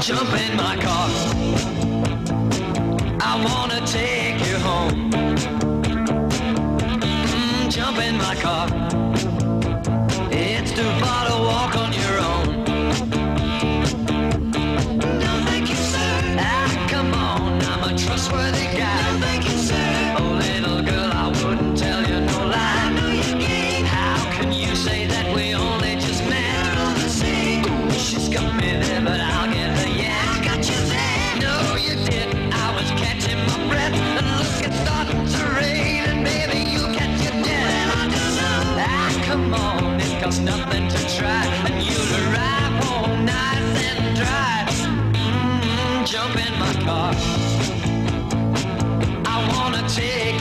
Jump in my car, I wanna take you home. Jump in my car, it's too far to walk on your own. No thank you, sir. Ah, come on, I'm a trustworthy guy. No thank you, sir. Oh, little girl, I wouldn't tell you no lie. I know you can't. How can you say that we only just met? We're on the same. Ooh, she's got me there, but I'll get her. Come on, it costs nothing to try, and you'll arrive home nice and dry. Jump in my car, I wanna take